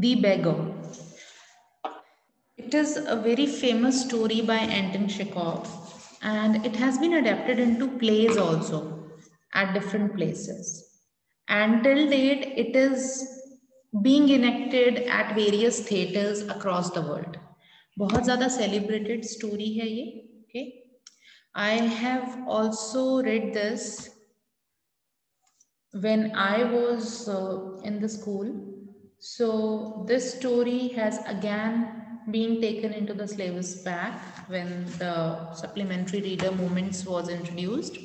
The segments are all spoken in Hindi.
The Beggar. It is a very famous story by Anton Chekhov, and it has been adapted into plays also at different places. And till date, it is being enacted at various theaters across the world. बहुत ज़्यादा celebrated story है ये. Okay, I have also read this when I was in the school. So this story has again been taken into the syllabus back when the supplementary reader movements was introduced.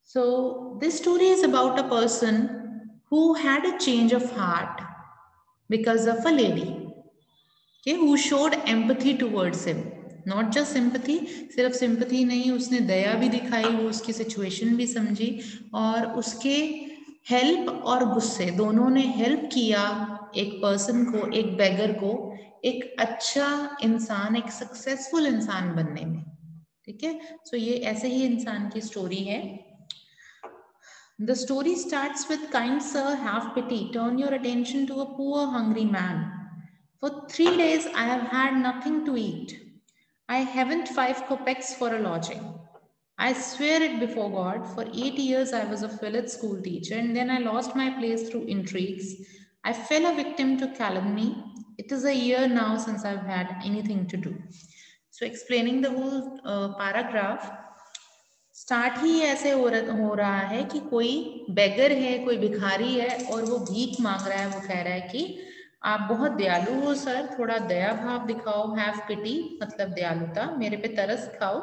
So this story is about a person who had a change of heart because of a lady, okay, who showed empathy towards him. Not just sympathy, सिर्फ sympathy नहीं, उसने दया भी दिखाई, वो उसकी situation भी समझी और उसके हेल्प और गुस्से दोनों ने हेल्प किया एक पर्सन को, एक बेगर को एक अच्छा इंसान, एक सक्सेसफुल इंसान बनने में. ठीक है, सो ये ऐसे ही इंसान की स्टोरी है. The story starts with, kind sir, have pity, turn your attention to a poor hungry man. For 3 days I have had nothing to eat. I haven't 5 kopecks for a lodging. I swear it before God, for 8 years I was a village school teacher and then I lost my place through intrigues. I fell a victim to calumny. It is a year now since I've had anything to do. So explaining the whole paragraph, start ही ऐसे हो रहा है कि कोई बेगर है, कोई भिखारी है और वो भीख मांग रहा है. वो कह रहा है कि आप बहुत दयालु हो सर, थोड़ा दया भाव दिखाओ. हैव पिटी मतलब दयालुता, मेरे पे तरस खाओ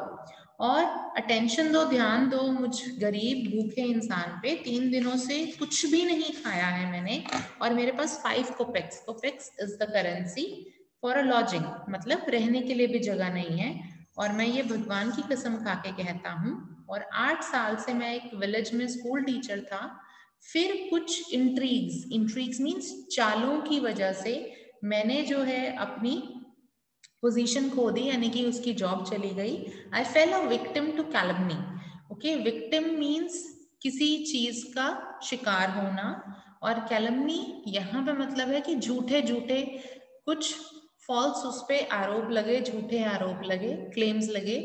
और अटेंशन दो, ध्यान दो मुझ गरीब भूखे इंसान पे. 3 दिनों से कुछ भी नहीं खाया है मैंने और मेरे पास 5 kopeks. Kopeks is the currency for a lodging, मतलब रहने के लिए भी जगह नहीं है. और मैं ये भगवान की कसम खा के कहता हूँ, और 8 साल से मैं एक विलेज में स्कूल टीचर था. फिर कुछ इंट्रीग्स मीन्स चालों की वजह से मैंने जो है अपनी पोजीशन खो दी, यानी कि उसकी जॉब चली गई. I fell a victim to calumny. Okay, victim means किसी चीज का शिकार होना और कैलमनी यहाँ पे मतलब है कि झूठे झूठे कुछ फॉल्स उस पे आरोप लगे, झूठे आरोप लगे, क्लेम्स लगे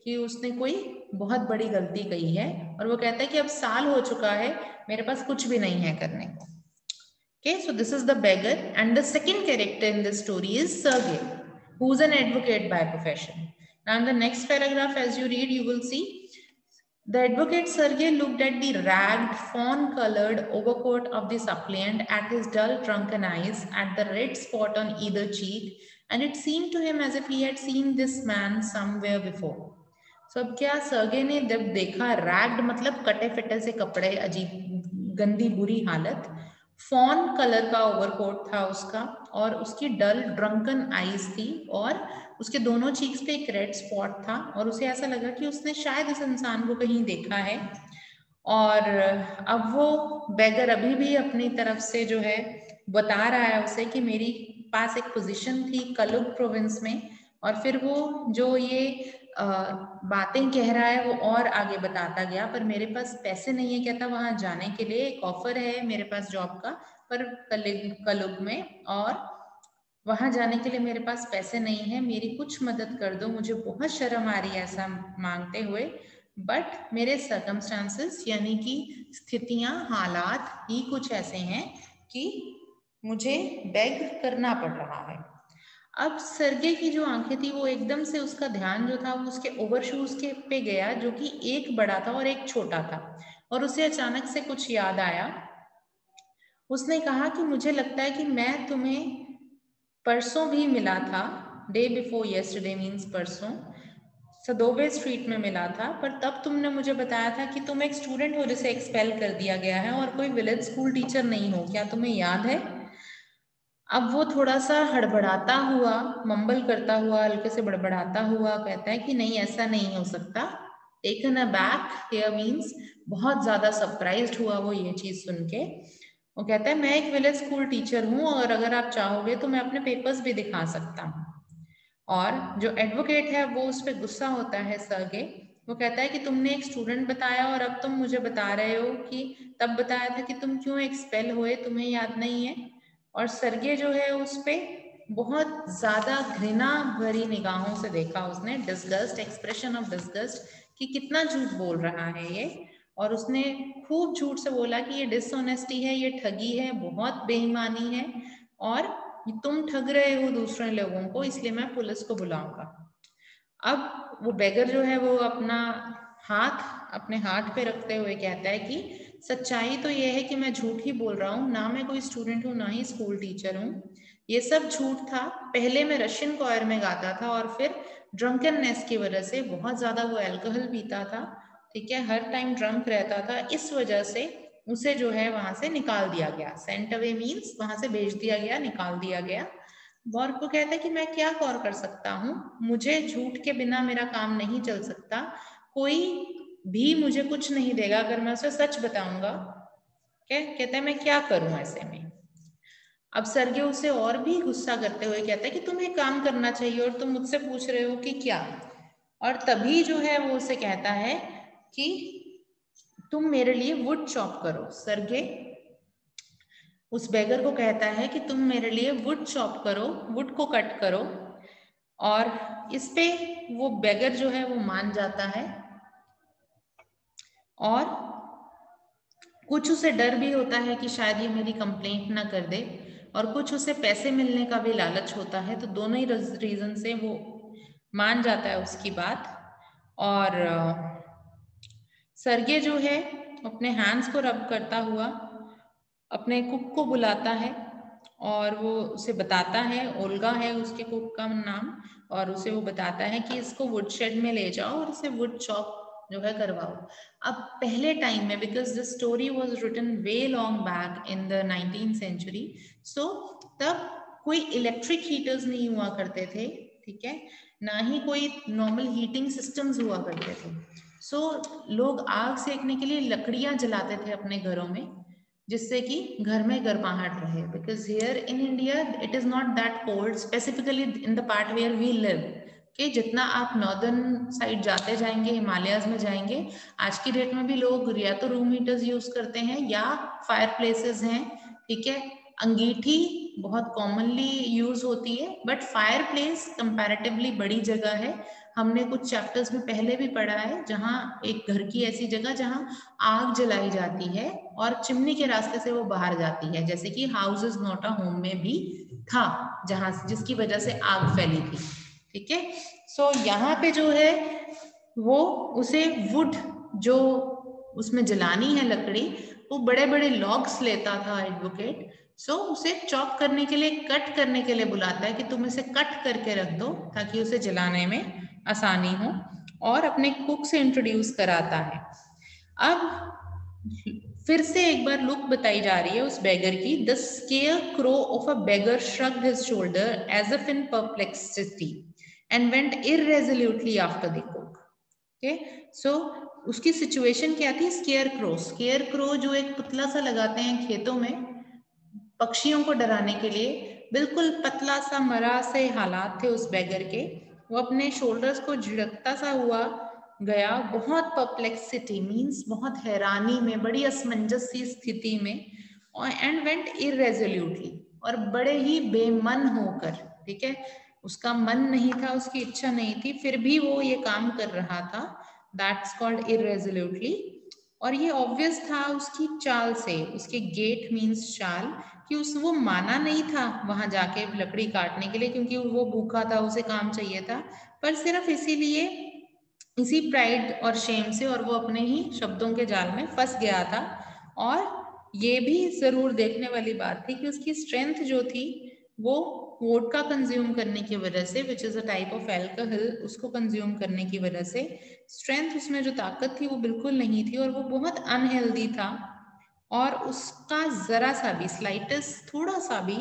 कि उसने कोई बहुत बड़ी गलती कही है. और वो कहता है कि अब साल हो चुका है, मेरे पास कुछ भी नहीं है करने को. Okay, so this is the beggar, and the second character in this story is Sergey, who is an advocate by profession. Now, in the next paragraph, as you read, you will see the advocate Sergey looked at the ragged, fawn-colored overcoat of the suppliant, at his dull, drunken eyes, at the red spot on either cheek, and it seemed to him as if he had seen this man somewhere before. So अब क्या सर्गे ने जब देखा, रैग्ड मतलब कटे फिटे से कपड़े, अजीब गंदी बुरी हालत, फॉन कलर का ओवरकोट था उसका और उसकी डल ड्रंकन आईज थी और उसके दोनों चीक्स पे एक रेड स्पॉट था और उसे ऐसा लगा कि उसने शायद इस इंसान को कहीं देखा है. और अब वो बेगर अभी भी अपनी तरफ से जो है बता रहा है उसे कि मेरी पास एक पोजीशन थी कलुग प्रोविंस में. और फिर वो जो ये बातें कह रहा है वो और आगे बताता गया, पर मेरे पास पैसे नहीं है, कहता वहां जाने के लिए एक ऑफर है मेरे पास जॉब का, पर कलुग में, और वहां जाने के लिए मेरे पास पैसे नहीं है, मेरी कुछ मदद कर दो, मुझे बहुत शर्म आ रही है ऐसा मांगते हुए, बट मेरे सर्कमस्टांसेस यानी कि स्थितियां, हालात ही कुछ ऐसे हैं कि मुझे बेग करना पड़ रहा है. अब सर्गे की जो आंखें थी वो एकदम से उसका ध्यान जो था वो उसके ओवरशूज के पे गया, जो कि एक बड़ा था और एक छोटा था, और उसे अचानक से कुछ याद आया. उसने कहा कि मुझे लगता है कि मैं तुम्हें परसों भी मिला था, डे बिफोर यस्टरडे मीन्स परसों, सदोवे स्ट्रीट में मिला था, पर तब तुमने मुझे बताया था कि तुम एक स्टूडेंट हो जिसे एक्सपेल कर दिया गया है और कोई विलेज स्कूल टीचर नहीं हो, क्या तुम्हें याद है? अब वो थोड़ा सा हड़बड़ाता हुआ, मंबल करता हुआ, हल्के से बड़बड़ाता हुआ कहता है कि नहीं, ऐसा नहीं हो सकता. टेकन अबैक हियर मीन्स बहुत ज्यादा सरप्राइज्ड हुआ वो ये चीज सुन के. वो कहता है मैं एक विलेज स्कूल टीचर हूँ और अगर आप चाहोगे तो मैं अपने पेपर्स भी दिखा सकता हूँ. और जो एडवोकेट है वो उस पर गुस्सा होता है सर्गे. वो कहता है कि तुमने एक स्टूडेंट बताया और अब तुम मुझे बता रहे हो कि तब बताया था कि तुम क्यों एक्सपेल हुए, तुम्हें याद नहीं है? और सर्गे जो है उस पे बहुत ज्यादा घृणा भरी निगाहों से देखा उसने, डिस्गस्ट, एक्सप्रेशन ऑफ डिस्गस्ट कि कितना झूठ बोल रहा है ये, और उसने खूब झूठ से बोला कि ये डिसऑनेस्टी है, ये ठगी है, बहुत बेईमानी है और तुम ठग रहे हो दूसरे लोगों को, इसलिए मैं पुलिस को बुलाऊंगा। अब वो बेगर जो है वो अपना हाथ अपने हार्ट पे रखते हुए कहता है कि सच्चाई तो ये है कि मैं झूठ ही बोल रहा हूँ, ना मैं कोई स्टूडेंट हूँ ना ही स्कूल टीचर हूँ, ये सब झूठ था। पहले मैं रशियन कॉयर में गाता था और फिर ड्रंकननेस की वजह से, बहुत ज्यादा वो अल्कोहल पीता था, ठीक है, हर टाइम ड्रंक रहता था, इस वजह से उसे जो है वहां से निकाल दिया गया। सेंट अवे मीन्स वहां से भेज दिया गया, निकाल दिया गया। बॉर्ग को कहता है कि मैं क्या और कर सकता हूँ, मुझे झूठ के बिना मेरा काम नहीं चल सकता, कोई भी मुझे कुछ नहीं देगा अगर मैं उसे सच बताऊंगा। क्या कहता है मैं क्या करूं ऐसे में। अब सर्गे उसे और भी गुस्सा करते हुए कहता है कि तुम्हें काम करना चाहिए और तुम मुझसे पूछ रहे हो कि क्या। और तभी जो है वो उसे कहता है कि तुम मेरे लिए वुड चॉप करो। सर्गे उस बेगर को कहता है कि तुम मेरे लिए वुड चॉप करो, वुड को कट करो। और इस पे वो बेगर जो है वो मान जाता है और कुछ उसे डर भी होता है कि शायद ये मेरी कंप्लेंट ना कर दे, और कुछ उसे पैसे मिलने का भी लालच होता है। तो दोनों ही रीजन से वो मान जाता है उसकी बात। और सर्गे जो है अपने हैंड्स को रब करता हुआ अपने कुक को बुलाता है और वो उसे बताता है, ओल्गा है उसके कुक का नाम, और उसे वो बताता है कि इसको वुड शेड में ले जाओ और इसे वुड चॉप जो है करवाओ। अब पहले टाइम में, because this story was written way long back in the 19th century, so तब कोई इलेक्ट्रिक हीटर्स नहीं हुआ करते थे, ठीक है, ना ही कोई नॉर्मल हीटिंग सिस्टम्स हुआ करते थे। सो लोग आग सेकने के लिए लकड़ियां जलाते थे अपने घरों में, जिससे कि घर में गर्माहट रहे। Because here in India it is not that cold, specifically in the part where we live, कि जितना आप नॉर्दर्न साइड जाते जाएंगे, हिमालयाज में जाएंगे, आज की डेट में भी लोग या तो रूम हीटर्स यूज करते हैं या फायर प्लेसेस हैं, ठीक है। अंगीठी बहुत कॉमनली यूज होती है, बट फायर प्लेस कंपैरेटिवली बड़ी जगह है। हमने कुछ चैप्टर्स में पहले भी पढ़ा है जहाँ एक घर की ऐसी जगह जहाँ आग जलाई जाती है और चिमनी के रास्ते से वो बाहर जाती है, जैसे कि house is not a home में भी था, जहां जिसकी वजह से आग फैली थी, ठीक है। सो यहाँ पे जो है वो उसे वुड जो उसमें जलानी है लकड़ी, वो बड़े बड़े लॉग्स लेता था एडवोकेट। सो उसे चॉप करने के लिए, कट करने के लिए बुलाता है कि तुम इसे कट करके रख दो ताकि उसे जलाने में आसानी हो, और अपने कुक से इंट्रोड्यूस कराता है। अब फिर से एक बार लुक बताई जा रही है उस बेगर की। The scarecrow of a beggar shrugged his shoulder as if in perplexity and went irresolutely after the cook. Okay, so उसकी सिचुएशन क्या थी? स्केयर क्रो, स्केयर क्रो जो एक पुतला सा लगाते हैं खेतों में पक्षियों को डराने के लिए, बिल्कुल पतला सा मरा से हालात थे उस बेगर के। वो अपने शोल्डर्स को झिड़कता सा हुआ गया, बहुत परप्लेक्सिटी मीन्स बहुत हैरानी में, बड़ी असमंजस सी स्थिति में, और एंड वेंट इररेज़ोल्यूटली, और बड़े ही बेमन होकर, ठीक है, उसका मन नहीं था, उसकी इच्छा नहीं थी, फिर भी वो ये काम कर रहा था। That's called irresolutely. और ये ऑब्वियस था उसकी चाल से, उसके गेट मीन्स चाल, कि उस वो माना नहीं था वहां जाके लकड़ी काटने के लिए, क्योंकि वो भूखा था, उसे काम चाहिए था, पर सिर्फ इसीलिए, इसी प्राइड और शेम से, और वो अपने ही शब्दों के जाल में फंस गया था। और ये भी जरूर देखने वाली बात थी कि उसकी स्ट्रेंथ जो थी वो वोडका कंज्यूम करने की वजह से, which is a type of alcohol, उसको कंज्यूम करने की वजह से स्ट्रेंथ, उसमें जो ताकत थी वो बिल्कुल नहीं थी, और वो बहुत अनहेल्दी था। और उसका जरा सा भी, स्लाइटेस्ट थोड़ा सा भी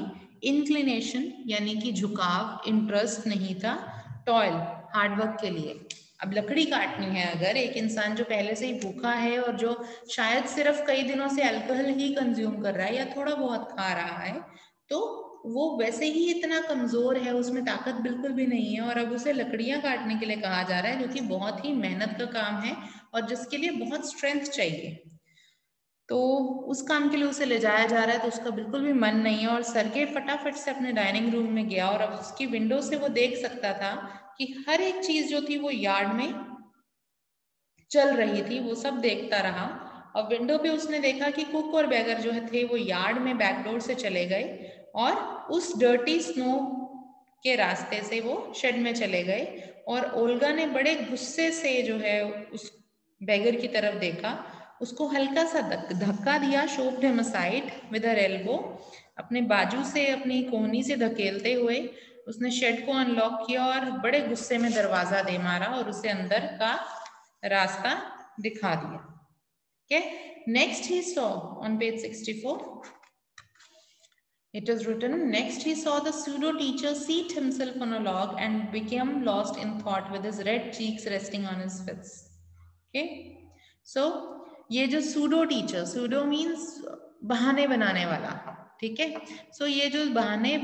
इंक्लिनेशन यानी कि झुकाव, इंटरेस्ट नहीं था टॉयल, हार्डवर्क के लिए। अब लकड़ी काटनी है अगर एक इंसान जो पहले से ही भूखा है और जो शायद सिर्फ कई दिनों से अल्कोहल ही कंज्यूम कर रहा है या थोड़ा बहुत खा रहा है, तो वो वैसे ही इतना कमजोर है, उसमें ताकत बिल्कुल भी नहीं है, और अब उसे लकड़ियां काटने के लिए कहा जा रहा है, जो कि बहुत ही मेहनत का काम है और जिसके लिए बहुत स्ट्रेंथ चाहिए। तो उस काम के लिए उसे ले जाया जा रहा है, तो उसका बिल्कुल भी मन नहीं है और सर्गे फटाफट से अपने डाइनिंग रूम में गया और अब उसकी विंडो से वो देख सकता था कि हर एक चीज जो थी वो यार्ड में चल रही थी, वो सब देखता रहा। और विंडो पे उसने देखा कि कुक और बैगर जो थे वो यार्ड में बैकडोर से चले गए और उस डर्टी स्नो के रास्ते से वो शेड में चले गए। और ओल्गा ने बड़े गुस्से से जो है उस बैगर की तरफ देखा, उसको हल्का सा धक्का दिया, shoved him aside with her elbow, अपने बाजू से अपनी कोहनी से धकेलते हुए उसने शेड को अनलॉक किया और बड़े गुस्से में दरवाजा दे मारा और उसे अंदर का रास्ता दिखा दिया। Okay, next he saw on page 64, it is written, next he saw the pseudo teacher seat himself on a log and became lost in thought with his red cheeks resting on his fists. Okay, so ये जो pseudo teacher, pseudo means बहाने बनाने वाला, ठीक है। सो ये जो बहाने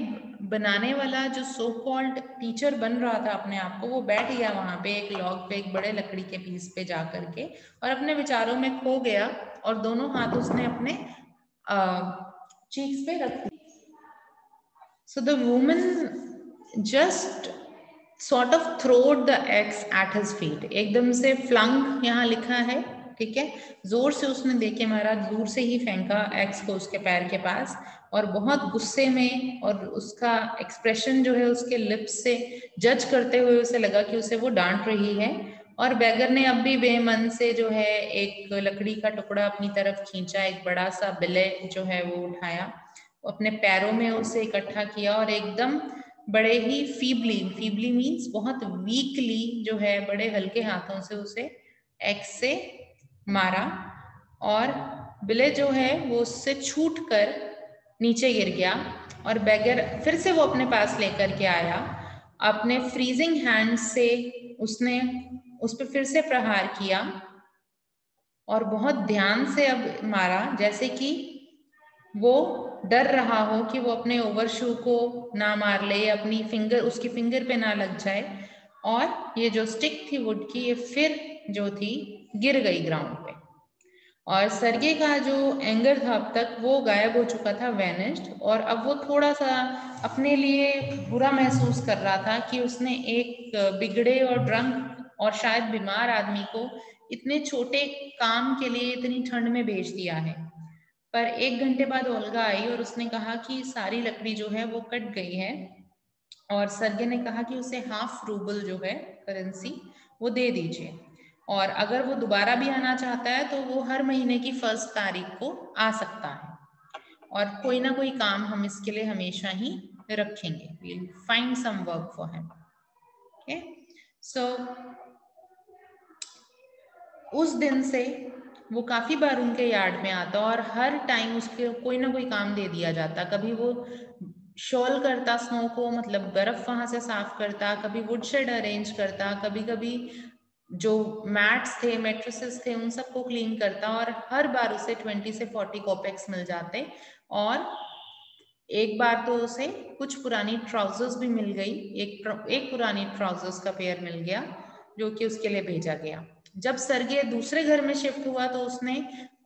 बनाने वाला जो सो कॉल्ड टीचर बन रहा था अपने आप को, वो बैठ गया वहां पे एक लॉग पे, एक बड़े लकड़ी के पीस पे जा करके और अपने विचारों में खो गया और दोनों हाथ उसने अपने चीक्स पे रख दिए। So the woman just sort of throwed the axe at his feet, एकदम से flung यहाँ लिखा है, ठीक है, जोर से उसने दे के मारा, दूर से ही फेंका एक्स को उसके पैर के पास और बहुत गुस्से में, और उसका एक्सप्रेशन जो है उसके लिप्स से जज करते हुए उसे लगा कि उसे वो डांट रही है। और बैगर ने अब भी बेमन से जो है एक लकड़ी का टुकड़ा अपनी तरफ खींचा, एक बड़ा सा बिले जो है वो उठाया, अपने पैरों में उसे इकट्ठा किया और एकदम बड़े ही फीबली मीन्स बहुत वीकली जो है बड़े हल्के हाथों से उसे एक्स से मारा और बिले जो है वो उससे छूट कर नीचे गिर गया। और बैगर फिर से वो अपने पास लेकर के आया, अपने फ्रीजिंग हैंड से उसने उस पर फिर से प्रहार किया और बहुत ध्यान से अब मारा, जैसे कि वो डर रहा हो कि वो अपने ओवरशू को ना मार ले, अपनी फिंगर उसकी फिंगर पे ना लग जाए। और ये जो स्टिक थी वुड की, ये फिर जो थी गिर गई ग्राउंड पे। और सर्गे का जो एंगर था अब तक वो गायब हो चुका था, वैनिश्ड, और अब वो थोड़ा सा अपने लिए बुरा महसूस कर रहा था कि उसने एक बिगड़े और ड्रंक और शायद बीमार आदमी को इतने छोटे काम के लिए इतनी ठंड में भेज दिया है। पर 1 घंटे बाद ओल्गा आई और उसने कहा कि सारी लकड़ी जो है वो कट गई है और सर्गे ने कहा कि उसे ½ रूबल जो है करेंसी वो दे दीजिए, और अगर वो दोबारा भी आना चाहता है तो वो हर महीने की 1 तारीख को आ सकता है और कोई ना कोई काम हम इसके लिए हमेशा ही रखेंगे, we'll find some work for him. Okay, so उस दिन से वो काफी बार उनके यार्ड में आता और हर टाइम उसके कोई ना कोई काम दे दिया जाता। कभी वो शॉल करता स्नो को, मतलब बर्फ वहां से साफ करता, कभी वुड शेड अरेंज करता, कभी कभी जो मैट्स थे, मेट्रेसेस थे, उन सबको क्लीन करता और हर बार उसे 20 से 40 कॉपेक्स मिल जाते। और एक बार तो उसे कुछ पुरानी ट्राउजर्स भी मिल गई, एक पुरानी ट्राउजर्स का पेयर मिल गया जो कि उसके लिए भेजा गया। जब सर्गे दूसरे घर में शिफ्ट हुआ तो उसने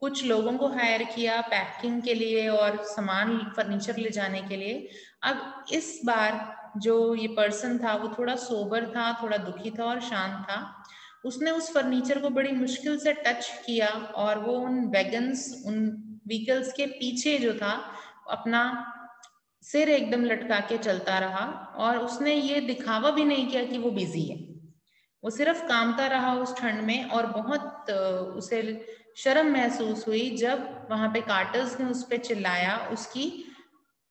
कुछ लोगों को हायर किया पैकिंग के लिए और सामान फर्नीचर ले जाने के लिए। अब इस बार जो ये पर्सन था वो थोड़ा सोबर था, थोड़ा दुखी था और शांत था। उसने उस फर्नीचर को बड़ी मुश्किल से टच किया और वो उन वैगन्स, उन व्हीकल्स के पीछे जो था अपना सिर एकदम लटका के चलता रहा और उसने ये दिखावा भी नहीं किया कि वो बिजी है। वो सिर्फ कामता रहा उस ठंड में और बहुत उसे शर्म महसूस हुई जब वहां पे कार्टर्स ने उस पर चिल्लाया उसकी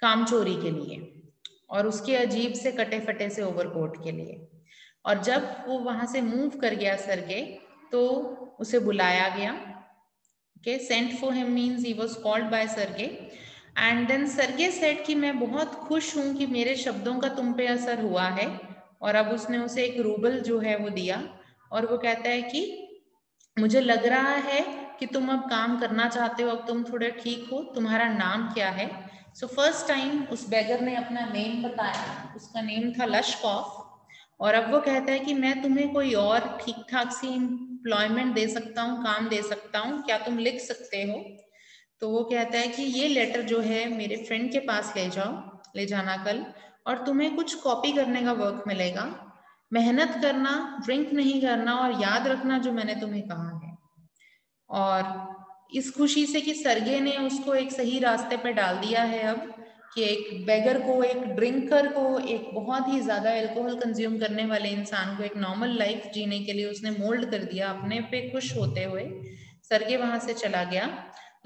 काम चोरी के लिए और उसके अजीब से कटे फटे से ओवरकोट के लिए। और जब वो वहां से मूव कर गया सर्गे तो उसे बुलाया गया। Okay, sent for him means he was called by Sergey. And then Sergey said कि मैं बहुत खुश हूं कि मेरे शब्दों का तुम पे असर हुआ है। और अब उसने उसे 1 रूबल जो है वो दिया और वो कहता है कि मुझे लग रहा है कि तुम अब काम करना चाहते हो, अब तुम थोड़े ठीक हो, तुम्हारा नाम क्या है। सो फर्स्ट टाइम उस बैगर ने अपना नेम बताया, उसका नेम था लशकॉफ। और अब वो कहता है कि मैं तुम्हें कोई और ठीक ठाक सी एम्प्लॉयमेंट दे सकता हूँ, काम दे सकता हूँ, क्या तुम लिख सकते हो। तो वो कहता है कि ये लेटर जो है मेरे फ्रेंड के पास ले जाना कल, और तुम्हें कुछ कॉपी करने का वर्क मिलेगा, मेहनत करना, ड्रिंक नहीं करना, और याद रखना जो मैंने तुम्हें कहा है। और इस खुशी से कि सर्गे ने उसको एक सही रास्ते पे डाल दिया है अब, कि एक बेगर को, एक ड्रिंकर को, एक बहुत ही ज्यादा अल्कोहल कंज्यूम करने वाले इंसान को एक नॉर्मल लाइफ जीने के लिए उसने मोल्ड कर दिया अपने पे खुश होते हुए। सर्गे वहां से चला गया।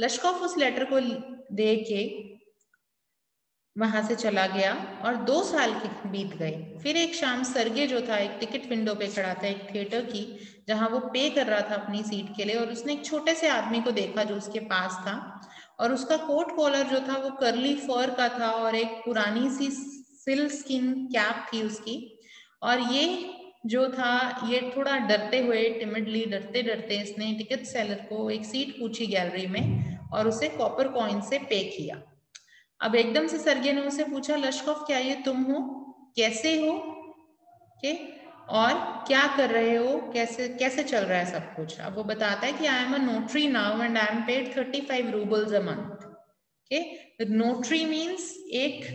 लश्कोफ उस लेटर को दे के वहां से चला गया और 2 साल के बीत गए। फिर एक शाम सर्गे जो था एक टिकट विंडो पे खड़ा था एक थिएटर की, जहां वो पे कर रहा था अपनी सीट के लिए, और उसने एक छोटे से आदमी को देखा जो उसके पास था, और उसका कोट कॉलर जो था वो कर्ली फर का था और एक पुरानी सी सिल स्किन कैप थी उसकी। और ये जो था ये थोड़ा डरते हुए, टिमिडली डरते डरते इसने टिकट सेलर को एक सीट पूछी गैलरी में और उसे कॉपर कॉइन से पे किया। अब एकदम से सर्गे ने उसे पूछा, लश्कोफ क्या ये तुम हो, कैसे हो, के और क्या कर रहे हो, कैसे कैसे चल रहा है सब कुछ। अब वो बताता है कि I am a notary now and I am paid 35 roubles a month. Notary means एक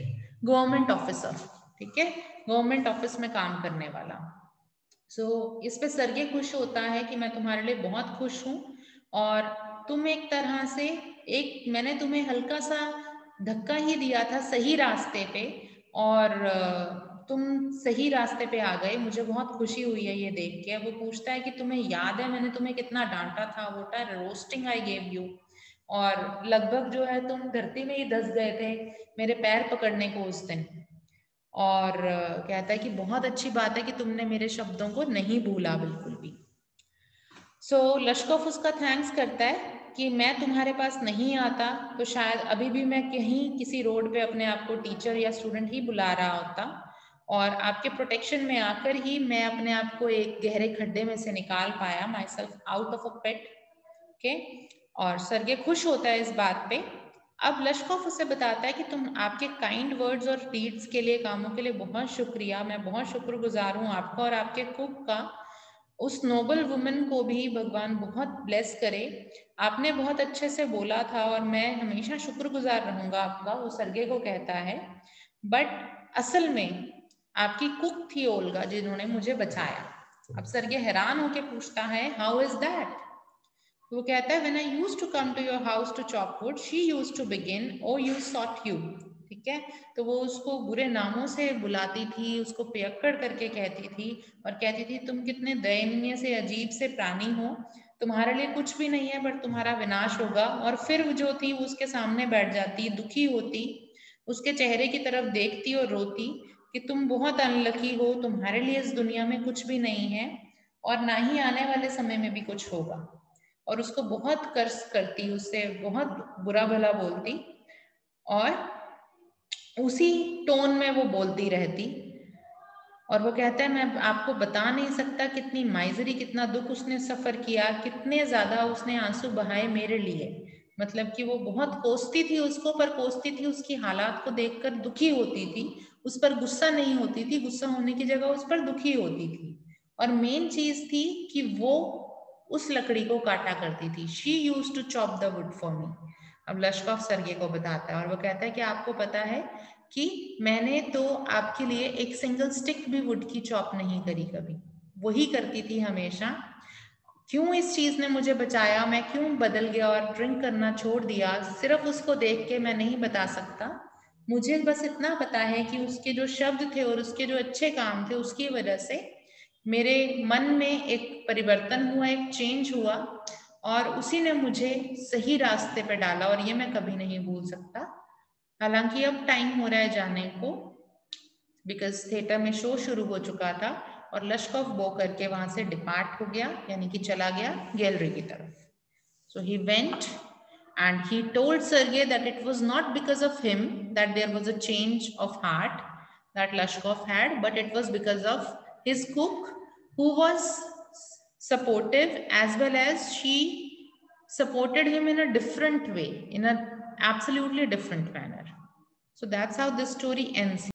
गवर्नमेंट ऑफिसर, ठीक है, गवर्नमेंट ऑफिस में काम करने वाला। इस पे सर्गे खुश होता है कि मैं तुम्हारे लिए बहुत खुश हूं, और तुम एक तरह से मैंने तुम्हें हल्का सा धक्का ही दिया था सही रास्ते पे, और तुम सही रास्ते पे आ गए। मुझे बहुत खुशी हुई है ये देख के। वो पूछता है कि तुम्हें याद है मैंने तुम्हें कितना डांटा था, what are roasting I gave you, और लगभग जो है तुम धरती में ही धस गए थे मेरे पैर पकड़ने को उस दिन। और कहता है कि बहुत अच्छी बात है कि तुमने मेरे शब्दों को नहीं भूला बिल्कुल भी। लश्कोफ उसका थैंक्स करता है कि मैं तुम्हारे पास नहीं आता तो शायद अभी भी मैं कहीं किसी रोड पे अपने आप को टीचर या स्टूडेंट ही बुला रहा होता, और आपके प्रोटेक्शन में आकर ही मैं अपने आप को एक गहरे खड्डे में से निकाल पाया, my self out of a pet. Okay, और सर्गे खुश होता है इस बात पे। अब लश्कोफ उसे बताता है कि तुम आपके काइंड वर्ड्स और डीड्स के लिए, कामों के लिए बहुत शुक्रिया, मैं बहुत शुक्रगुजार हूँ आपका और आपके कुक का। उस नोबल वुमन को भी भगवान बहुत ब्लेस करे, आपने बहुत अच्छे से बोला था और मैं हमेशा शुक्रगुजार रहूंगा आपका, वो सर्गे को कहता है। बट असल में आपकी कुक थी ओल्गा जिन्होंने मुझे बचाया। अब सर्गे हैरान होके पूछता है, हाउ इज दैट? वो कहता है, when I used to come to your house to chop wood, she used to begin, oh you sought you. ठीक है, तो वो उसको बुरे नामों से बुलाती थी, उसको पियक्कड़ करके कहती थी, और कहती थी तुम कितने दयनीय से अजीब से प्राणी हो, तुम्हारे लिए कुछ भी नहीं है बट तुम्हारा विनाश होगा। और फिर जो थी वो उसके सामने बैठ जाती, दुखी होती, उसके चेहरे की तरफ देखती और रोती कि तुम बहुत अनलकी हो, तुम्हारे लिए इस दुनिया में कुछ भी नहीं है और ना ही आने वाले समय में भी कुछ होगा। और उसको बहुत कर्ज करती, उससे बहुत बुरा भला बोलती, और उसी टोन में वो बोलती रहती। और वो कहता है, मैं आपको बता नहीं सकता कितनी माइजरी, कितना दुख उसने सफर किया, कितने ज्यादा उसने आंसू बहाए मेरे लिए। मतलब कि वो बहुत कोसती थी उसको, पर कोसती थी उसकी हालात को देखकर दुखी होती थी, उस पर गुस्सा नहीं होती थी, गुस्सा होने की जगह उस पर दुखी होती थी। और मेन चीज थी कि वो उस लकड़ी को काटा करती थी। She used to chop the wood for me. अब लश्कोफ सर्गे को बताता है और वो कहता है कि आपको पता है कि मैंने तो आपके लिए एक सिंगल स्टिक भी वुड की चॉप नहीं करी कभी, वही करती थी हमेशा। क्यों इस चीज ने मुझे बचाया, मैं क्यों बदल गया और ड्रिंक करना छोड़ दिया, सिर्फ उसको देख के मैं नहीं बता सकता। मुझे बस इतना पता है कि उसके जो शब्द थे और उसके जो अच्छे काम थे उसकी वजह से मेरे मन में एक परिवर्तन हुआ, एक चेंज हुआ, और उसी ने मुझे सही रास्ते पे डाला, और ये मैं कभी नहीं भूल सकता। हालांकि अब टाइम हो रहा है जाने को, बिकॉज थिएटर में शो शुरू हो चुका था, और लश्कोफ बो करके वहां से डिपार्ट हो गया, यानी कि चला गया गैलरी की तरफ। So he went and he told Sergei that it was not because of him that there was a change of heart that Lashkov had, but it was because of his cook, who was supportive, as well as she supported him in a different way, in an absolutely different manner. So that's how this story ends.